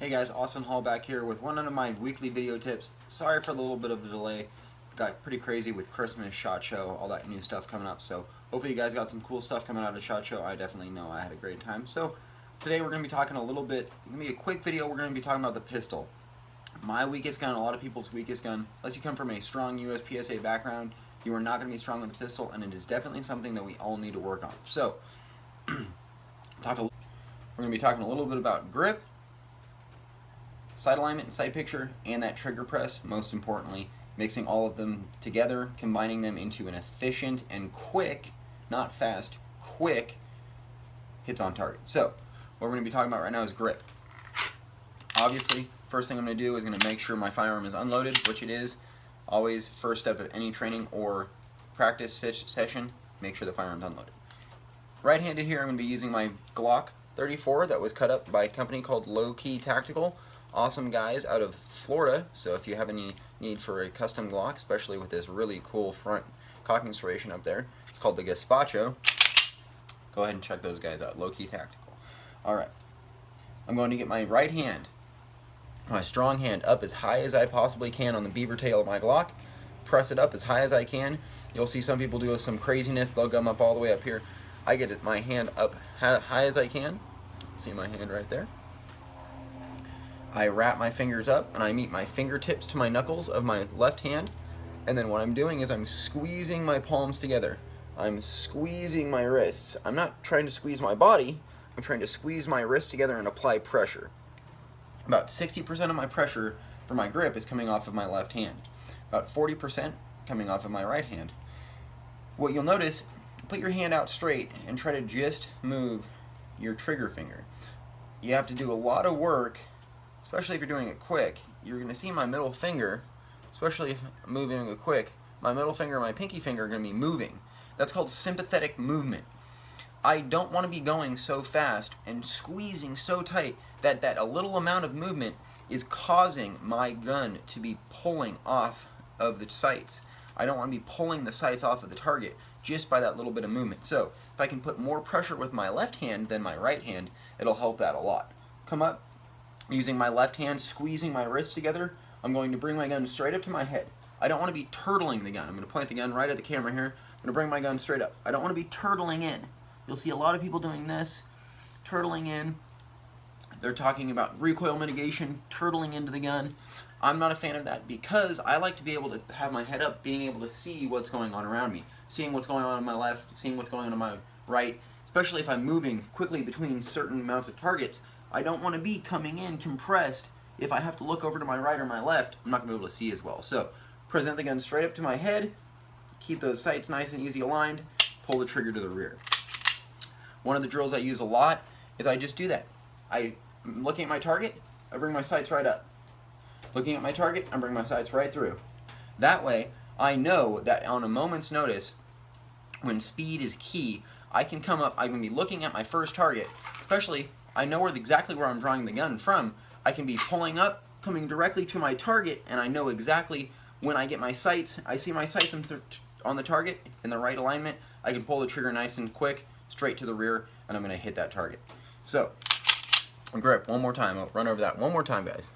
Hey guys, Austin Hall back here with one of my weekly video tips. Sorry for the little bit of a delay. Got pretty crazy with Christmas, SHOT Show, all that new stuff coming up. So hopefully you guys got some cool stuff coming out of SHOT Show. I definitely know I had a great time. So today we're going to be talking a little bit, it's going to be a quick video. We're going to be talking about the pistol. My weakest gun, a lot of people's weakest gun. Unless you come from a strong USPSA background, you are not going to be strong with the pistol, and it is definitely something that we all need to work on. So we're going to be talking a little bit about grip, sight alignment and sight picture, and that trigger press, most importantly, mixing all of them together, combining them into an efficient and quick, not fast, quick hits on target. So what we're going to be talking about right now is grip. Obviously, first thing I'm going to do is going to make sure my firearm is unloaded, which it is. Always first step of any training or practice session, make sure the firearm's unloaded. Right-handed here, I'm going to be using my Glock 34 that was cut up by a company called Low Key Tactical. Awesome guys out of Florida, so if you have any need for a custom Glock, especially with this really cool front cocking serration up there, it's called the Gazpacho. Go ahead and check those guys out, Low Key Tactical. Alright, I'm going to get my right hand, my strong hand, up as high as I possibly can on the beaver tail of my Glock. Press it up as high as I can. You'll see some people do some craziness, they'll gum up all the way up here. I get my hand up high as I can. See my hand right there? I wrap my fingers up and I meet my fingertips to my knuckles of my left hand, and then what I'm doing is I'm squeezing my palms together. I'm squeezing my wrists. I'm not trying to squeeze my body, I'm trying to squeeze my wrists together and apply pressure. About 60% of my pressure for my grip is coming off of my left hand. About 40% coming off of my right hand. What you'll notice, put your hand out straight and try to just move your trigger finger. You have to do a lot of work, especially if you're doing it quick. You're going to see my middle finger, especially if I'm moving it quick, my middle finger and my pinky finger are going to be moving. That's called sympathetic movement. I don't want to be going so fast and squeezing so tight that a little amount of movement is causing my gun to be pulling off of the sights. I don't want to be pulling the sights off of the target just by that little bit of movement. So if I can put more pressure with my left hand than my right hand, it'll help that a lot. Come up. Using my left hand, squeezing my wrists together, I'm going to bring my gun straight up to my head. I don't want to be turtling the gun. I'm going to point the gun right at the camera here. I'm going to bring my gun straight up. I don't want to be turtling in. You'll see a lot of people doing this, turtling in. They're talking about recoil mitigation, turtling into the gun. I'm not a fan of that because I like to be able to have my head up, being able to see what's going on around me, seeing what's going on my left, seeing what's going on my right, especially if I'm moving quickly between certain amounts of targets. I don't want to be coming in compressed. If I have to look over to my right or my left, I'm not going to be able to see as well. So present the gun straight up to my head, keep those sights nice and easy aligned, pull the trigger to the rear. One of the drills I use a lot is I just do that. I'm looking at my target, I bring my sights right up. Looking at my target, I bring my sights right through. That way, I know that on a moment's notice, when speed is key, I can come up, I can be looking at my first target, especially I know exactly where I'm drawing the gun from. I can be pulling up, coming directly to my target, and I know exactly when I get my sights, I see my sights on the target in the right alignment, I can pull the trigger nice and quick, straight to the rear, and I'm going to hit that target. So, grip, one more time. I'll run over that one more time, guys.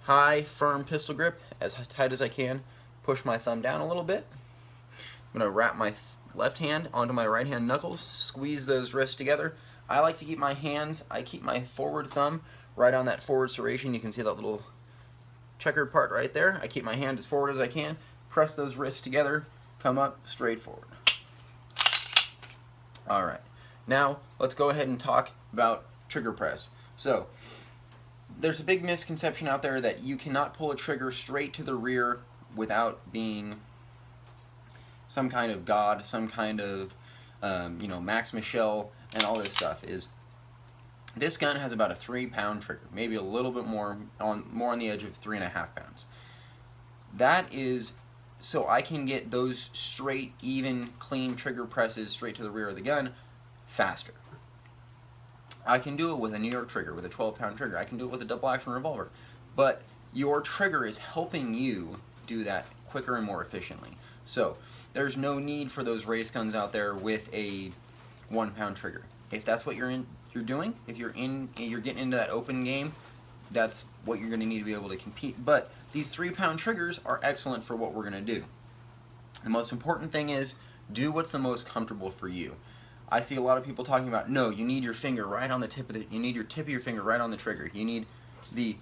High, firm pistol grip, as tight as I can. Push my thumb down a little bit. I'm going to wrap my left hand onto my right hand knuckles, squeeze those wrists together. I like to keep my hands, I keep my forward thumb right on that forward serration. You can see that little checkered part right there. I keep my hand as forward as I can, press those wrists together, come up, straight forward. Alright, now let's go ahead and talk about trigger press. So, there's a big misconception out there that you cannot pull a trigger straight to the rear without being some kind of god, some kind of Max Michel and all this stuff. Is this gun has about a 3-pound trigger, maybe a little bit more on the edge of 3.5 pounds. That is so I can get those straight, even, clean trigger presses straight to the rear of the gun faster. I can do it with a New York trigger, with a 12-pound trigger. I can do it with a double action revolver. But your trigger is helping you do that quicker and more efficiently. So there's no need for those race guns out there with a 1-pound trigger. If that's what you're you're doing. If you're getting into that open game, that's what you're going to need to be able to compete. But these 3-pound triggers are excellent for what we're going to do. The most important thing is do what's the most comfortable for you. I see a lot of people talking about, no, you need your finger right on the tip of you need your tip of your finger right on the trigger. You need the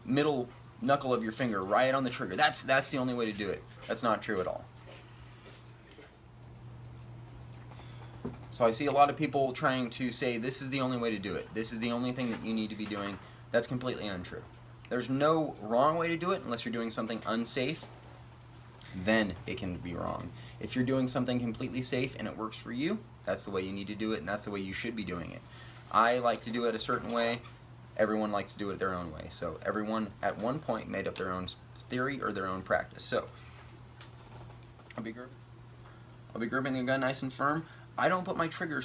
middle knuckle of your finger right on the trigger. That's the only way to do it. That's not true at all. So I see a lot of people trying to say this is the only way to do it. This is the only thing that you need to be doing. That's completely untrue. There's no wrong way to do it unless you're doing something unsafe. Then it can be wrong. If you're doing something completely safe and it works for you, that's the way you need to do it, and that's the way you should be doing it. I like to do it a certain way. Everyone likes to do it their own way. So everyone at one point made up their own theory or their own practice. So I'll be gripping the gun nice and firm. I don't put my finger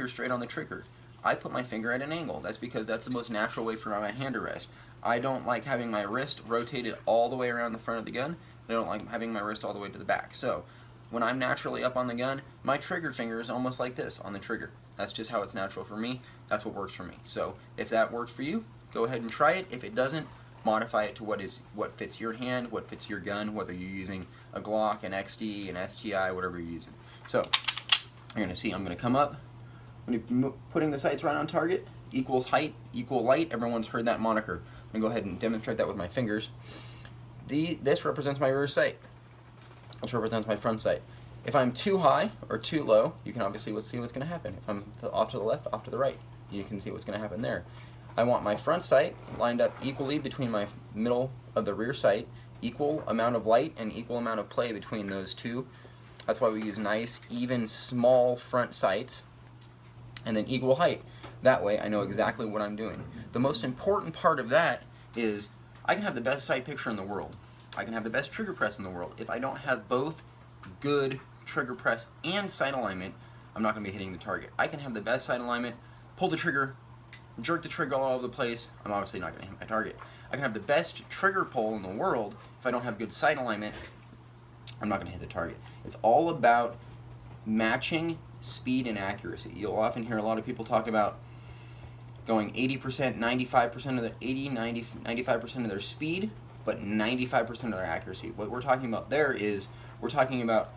straight on the trigger. I put my finger at an angle. That's because that's the most natural way for my hand to rest. I don't like having my wrist rotated all the way around the front of the gun. I don't like having my wrist all the way to the back. So when I'm naturally up on the gun, my trigger finger is almost like this on the trigger. That's just how it's natural for me. That's what works for me. So if that works for you, go ahead and try it. If it doesn't, modify it to what fits your hand, what fits your gun, whether you're using a Glock, an XD, an STI, whatever you're using. So you're going to see I'm going to come up. I'm going to be putting the sights right on target. Equals height, equal light. Everyone's heard that moniker. I'm going to go ahead and demonstrate that with my fingers. This represents my rear sight. This represents my front sight. If I'm too high or too low, you can obviously see what's going to happen. If I'm off to the left, off to the right, you can see what's going to happen there. I want my front sight lined up equally between my middle of the rear sight, equal amount of light and equal amount of play between those two. That's why we use nice, even, small front sights, and then equal height. That way I know exactly what I'm doing. The most important part of that is I can have the best sight picture in the world. I can have the best trigger press in the world. If I don't have both good trigger press and sight alignment, I'm not going to be hitting the target. I can have the best sight alignment, pull the trigger, jerk the trigger all over the place. I'm obviously not going to hit my target. I can have the best trigger pull in the world. If I don't have good sight alignment, I'm not going to hit the target. It's all about matching speed and accuracy. You'll often hear a lot of people talk about going 80%, 95% of their 80, 90, 95% of their speed, but 95% of their accuracy. What we're talking about there is we're talking about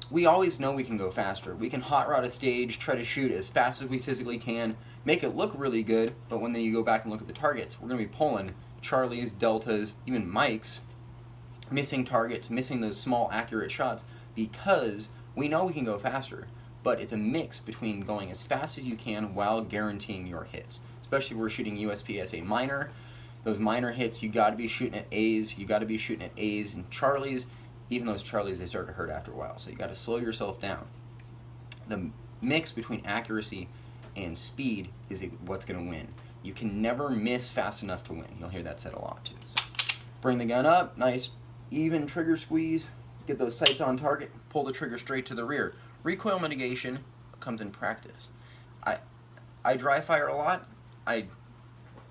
we always know we can go faster. We can hot rod a stage, try to shoot as fast as we physically can, make it look really good, but when then you go back and look at the targets, we're going to be pulling Charlies, Deltas, even Mikes, missing targets, missing those small accurate shots because we know we can go faster, but it's a mix between going as fast as you can while guaranteeing your hits. Especially if we're shooting USPSA minor. Those minor hits, you got to be shooting at A's, you got to be shooting at A's and Charlies. Even those Charlies, they start to hurt after a while, so you got to slow yourself down. The mix between accuracy and speed is what's going to win. You can never miss fast enough to win. You'll hear that said a lot too. So bring the gun up, nice even trigger squeeze, get those sights on target, pull the trigger straight to the rear. Recoil mitigation comes in practice. I dry fire a lot. I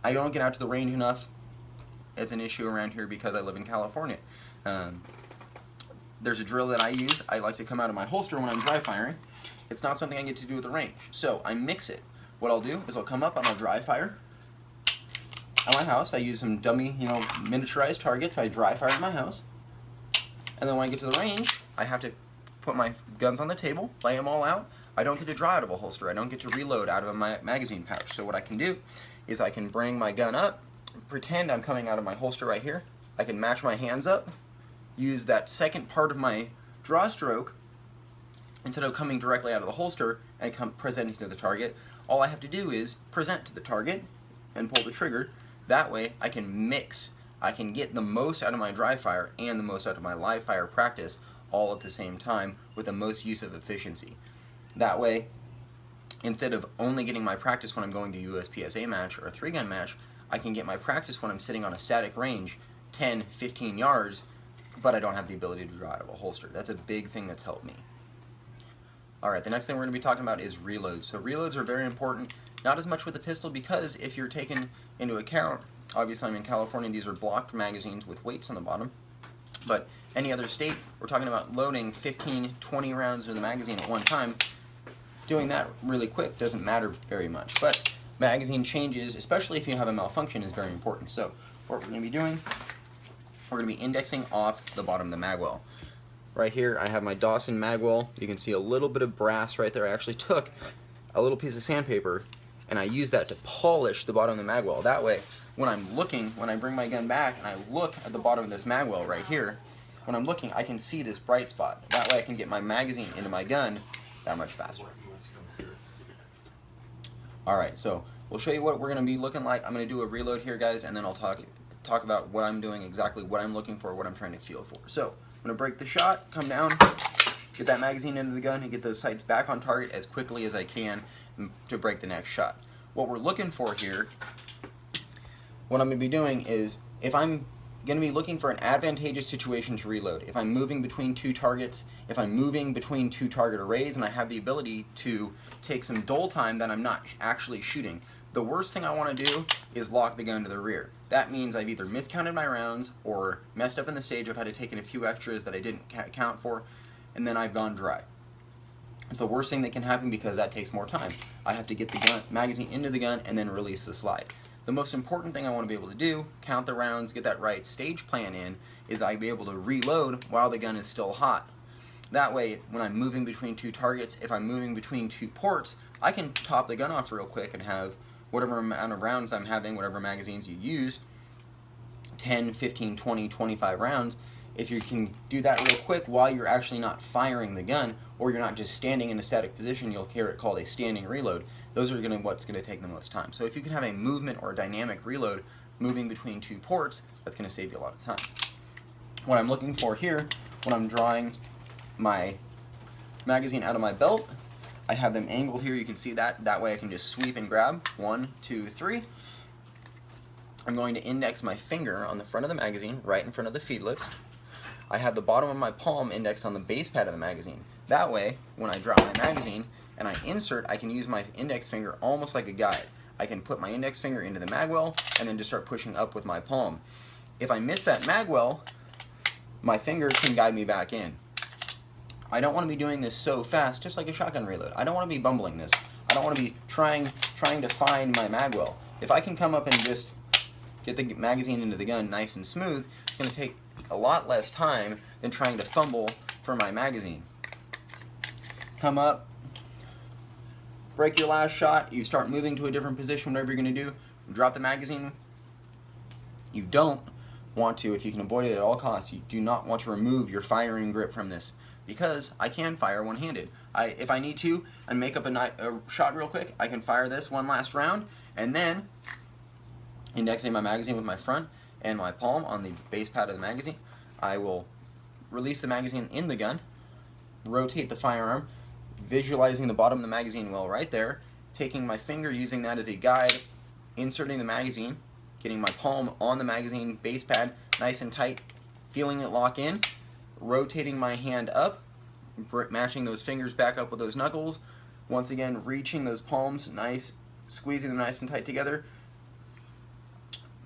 don't get out to the range enough. It's an issue around here because I live in California. There's a drill that I use. I like to come out of my holster when I'm dry firing. It's not something I get to do at the range. So I mix it. What I'll do is I'll come up and I'll dry fire. At my house, I use some dummy, miniaturized targets. I dry fire at my house. And then when I get to the range, I have to put my guns on the table, lay them all out. I don't get to draw out of a holster. I don't get to reload out of a magazine pouch. So what I can do is I can bring my gun up, pretend I'm coming out of my holster right here. I can match my hands up, use that second part of my draw stroke instead of coming directly out of the holster and presenting to the target. All I have to do is present to the target and pull the trigger. That way I can mix. I can get the most out of my dry fire and the most out of my live fire practice all at the same time with the most use of efficiency. That way, instead of only getting my practice when I'm going to a USPSA match or a 3-gun match, I can get my practice when I'm sitting on a static range 10, 15 yards, but I don't have the ability to draw out of a holster. That's a big thing that's helped me. Alright, the next thing we're going to be talking about is reloads. So reloads are very important, not as much with the pistol because if you're taken into account, obviously I'm in California, these are blocked magazines with weights on the bottom, but any other state, we're talking about loading 15, 20 rounds in the magazine at one time. Doing that really quick doesn't matter very much, but magazine changes, especially if you have a malfunction, is very important. So what we're going to be doing, we're going to be indexing off the bottom of the magwell. Right here I have my Dawson magwell. You can see a little bit of brass right there. I actually took a little piece of sandpaper and I use that to polish the bottom of the magwell. That way, when I'm looking, when I bring my gun back and I look at the bottom of this magwell right here, when I'm looking, I can see this bright spot. That way I can get my magazine into my gun that much faster. Alright, so we'll show you what we're going to be looking like. I'm going to do a reload here, guys, and then I'll talk about what I'm doing, exactly what I'm looking for, what I'm trying to feel for. So, I'm going to break the shot, come down, get that magazine into the gun, and get those sights back on target as quickly as I can to break the next shot. What we're looking for here, what I'm going to be doing is, if I'm going to be looking for an advantageous situation to reload, if I'm moving between two targets, if I'm moving between two target arrays, and I have the ability to take some dull time that I'm not actually shooting, the worst thing I want to do is lock the gun to the rear. That means I've either miscounted my rounds or messed up in the stage. I've had to take in a few extras that I didn't count for, and then I've gone dry. It's the worst thing that can happen because that takes more time. I have to get the magazine into the gun and then release the slide. The most important thing I want to be able to do, count the rounds, get that right stage plan in, is I be able to reload while the gun is still hot. That way, when I'm moving between two targets, if I'm moving between two ports, I can top the gun off real quick and have whatever amount of rounds I'm having, whatever magazines you use, 10, 15, 20, 25 rounds. If you can do that real quick while you're actually not firing the gun, or you're not just standing in a static position, you'll hear it called a standing reload. Those are what's going to take the most time. So if you can have a movement or a dynamic reload moving between two ports, that's going to save you a lot of time. What I'm looking for here, when I'm drawing my magazine out of my belt, I have them angled here. You can see that. That way I can just sweep and grab. 1, 2, 3. I'm going to index my finger on the front of the magazine, right in front of the feed lips. I have the bottom of my palm indexed on the base pad of the magazine. That way, when I drop my magazine and I insert, I can use my index finger almost like a guide. I can put my index finger into the magwell and then just start pushing up with my palm. If I miss that magwell, my finger can guide me back in. I don't want to be doing this so fast, just like a shotgun reload. I don't want to be bumbling this. I don't want to be trying to find my magwell. If I can come up and just get the magazine into the gun nice and smooth, it's going to take a lot less time than trying to fumble for my magazine. Come up, break your last shot, you start moving to a different position, whatever you're going to do, drop the magazine. You don't want to, if you can avoid it at all costs, you do not want to remove your firing grip from this, because I can fire one-handed. If I need to and make up a shot real quick, I can fire this one last round, and then indexing my magazine with my front and my palm on the base pad of the magazine, I will release the magazine in the gun, rotate the firearm, visualizing the bottom of the magazine well right there, taking my finger, using that as a guide, inserting the magazine, getting my palm on the magazine base pad nice and tight, feeling it lock in, rotating my hand up, matching those fingers back up with those knuckles, once again reaching those palms nice, squeezing them nice and tight together,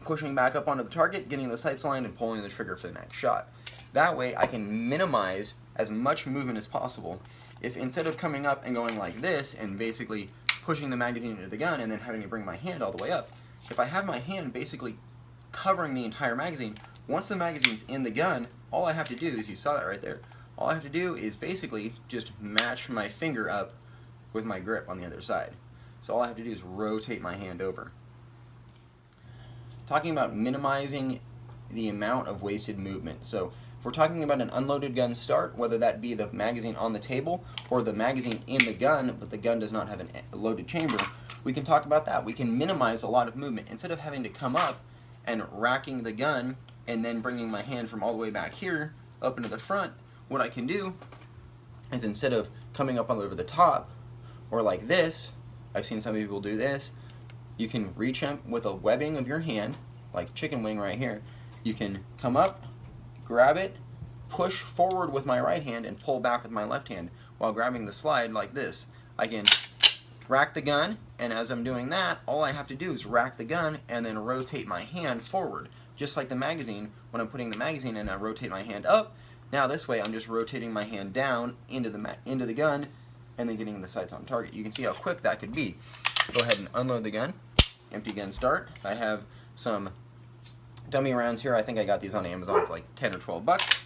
pushing back up onto the target, getting the sights aligned, and pulling the trigger for the next shot. That way I can minimize as much movement as possible. If instead of coming up and going like this and basically pushing the magazine into the gun and then having to bring my hand all the way up, if I have my hand basically covering the entire magazine, once the magazine's in the gun, all I have to do is, you saw that right there, all I have to do is basically just match my finger up with my grip on the other side. So all I have to do is rotate my hand over. Talking about minimizing the amount of wasted movement. So if we're talking about an unloaded gun start, whether that be the magazine on the table or the magazine in the gun, but the gun does not have a loaded chamber, we can talk about that. We can minimize a lot of movement. Instead of having to come up and racking the gun and then bringing my hand from all the way back here up into the front, what I can do is, instead of coming up all over the top or like this, I've seen some people do this, you can reach up with a webbing of your hand, like chicken wing right here. You can come up, grab it, push forward with my right hand, and pull back with my left hand while grabbing the slide like this. I can rack the gun, and as I'm doing that, all I have to do is rack the gun and then rotate my hand forward. Just like the magazine, when I'm putting the magazine in, I rotate my hand up. Now this way I'm just rotating my hand down into the gun and then getting the sights on target. You can see how quick that could be. go ahead and unload the gun. Empty gun start. I have some dummy rounds here. I think I got these on Amazon for like 10 or 12 bucks.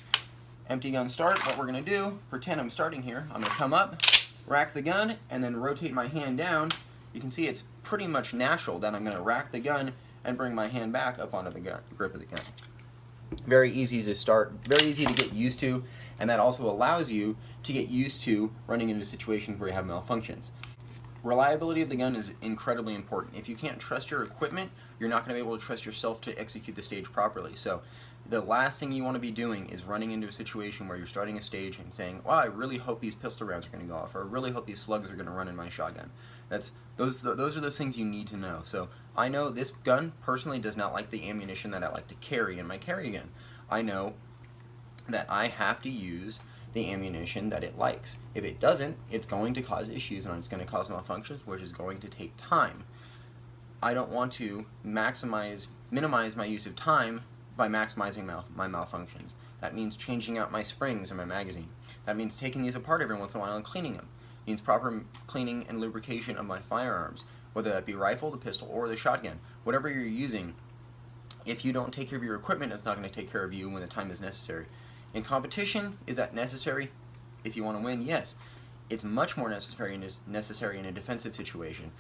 Empty gun start. What we're going to do, pretend I'm starting here. I'm going to come up, rack the gun, and then rotate my hand down. You can see it's pretty much natural that I'm going to rack the gun and bring my hand back up onto the grip of the gun. Very easy to start, very easy to get used to, and that also allows you to get used to running into situations where you have malfunctions. Reliability of the gun is incredibly important. If you can't trust your equipment, you're not going to be able to trust yourself to execute the stage properly. So the last thing you want to be doing is running into a situation where you're starting a stage and saying, well, I really hope these pistol rounds are going to go off, or I really hope these slugs are going to run in my shotgun. Those are those things you need to know. So I know this gun personally does not like the ammunition that I like to carry in my carry gun. I know that I have to use the ammunition that it likes. If it doesn't, it's going to cause issues and it's going to cause malfunctions, which is going to take time. I don't want to minimize my use of time by maximizing my malfunctions. That means changing out my springs in my magazine. That means taking these apart every once in a while and cleaning them. It means proper cleaning and lubrication of my firearms, whether that be rifle, the pistol, or the shotgun. Whatever you're using, if you don't take care of your equipment, it's not going to take care of you when the time is necessary. In competition, is that necessary? If you want to win, yes. It's much more necessary in a defensive situation.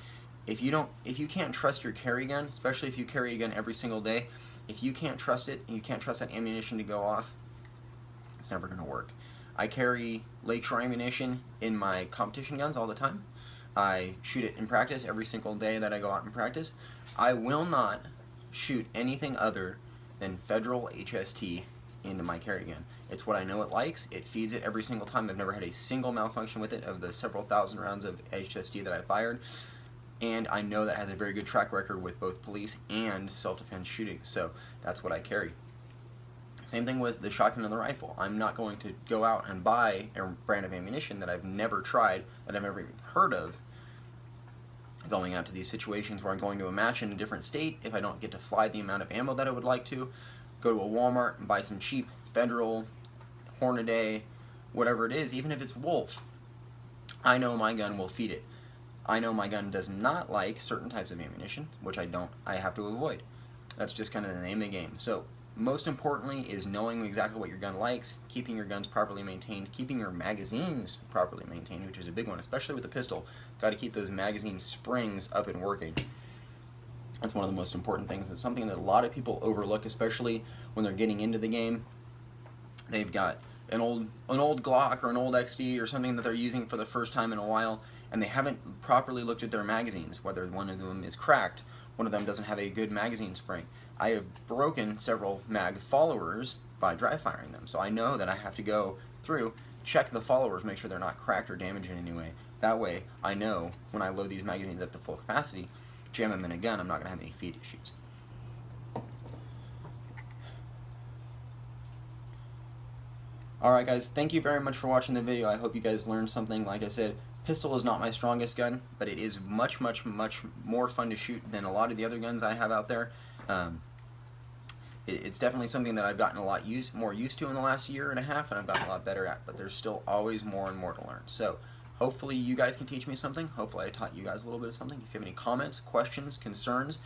If you can't trust your carry gun, especially if you carry a gun every single day, if you can't trust it and you can't trust that ammunition to go off, it's never going to work. I carry Lakeshore ammunition in my competition guns all the time. I shoot it in practice every single day that I go out and practice. I will not shoot anything other than Federal HST into my carry gun. It's what I know it likes. It feeds it every single time. I've never had a single malfunction with it of the several thousand rounds of HST that I fired. And I know that has a very good track record with both police and self-defense shooting. So that's what I carry. Same thing with the shotgun and the rifle. I'm not going to go out and buy a brand of ammunition that I've never tried, that I've never even heard of, going out to these situations where I'm going to a match in a different state. If I don't get to fly the amount of ammo that I would like to, go to a Walmart and buy some cheap Federal, Hornady, whatever it is, even if it's Wolf. I know my gun will feed it. I know my gun does not like certain types of ammunition, which I have to avoid. That's just kind of the name of the game. So most importantly is knowing exactly what your gun likes, keeping your guns properly maintained, keeping your magazines properly maintained, which is a big one, especially with the pistol. Got to keep those magazine springs up and working. That's one of the most important things. It's something that a lot of people overlook, especially when they're getting into the game. They've got an old Glock or an old XD or something that they're using for the first time in a while, and they haven't properly looked at their magazines, whether one of them is cracked, one of them doesn't have a good magazine spring. I have broken several mag followers by dry firing them, so I know that I have to go through, check the followers, make sure they're not cracked or damaged in any way. That way, I know when I load these magazines up to full capacity, jam them in a gun, I'm not going to have any feed issues. Alright guys, thank you very much for watching the video. I hope you guys learned something. Like I said, pistol is not my strongest gun, but it is much more fun to shoot than a lot of the other guns I have out there. It's definitely something that I've gotten a lot more used to in the last year and a half, and I've gotten a lot better at, but there's still always more and more to learn. So hopefully you guys can teach me something. Hopefully I taught you guys a little bit of something. If you have any comments, questions, concerns,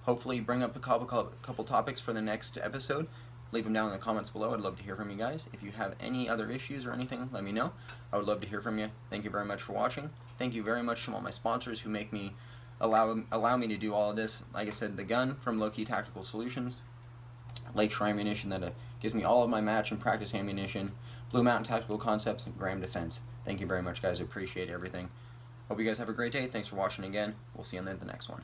hopefully bring up a couple topics for the next episode. Leave them down in the comments below. I'd love to hear from you guys. If you have any other issues or anything, let me know. I would love to hear from you. Thank you very much for watching. Thank you very much to all my sponsors who make me allow me to do all of this. Like I said, the gun from Low-Key Tactical Solutions, Lakeshore Ammunition that gives me all of my match and practice ammunition, Blue Mountain Tactical Concepts, and Graham Defense. Thank you very much, guys. I appreciate everything. Hope you guys have a great day. Thanks for watching again. We'll see you on the next one.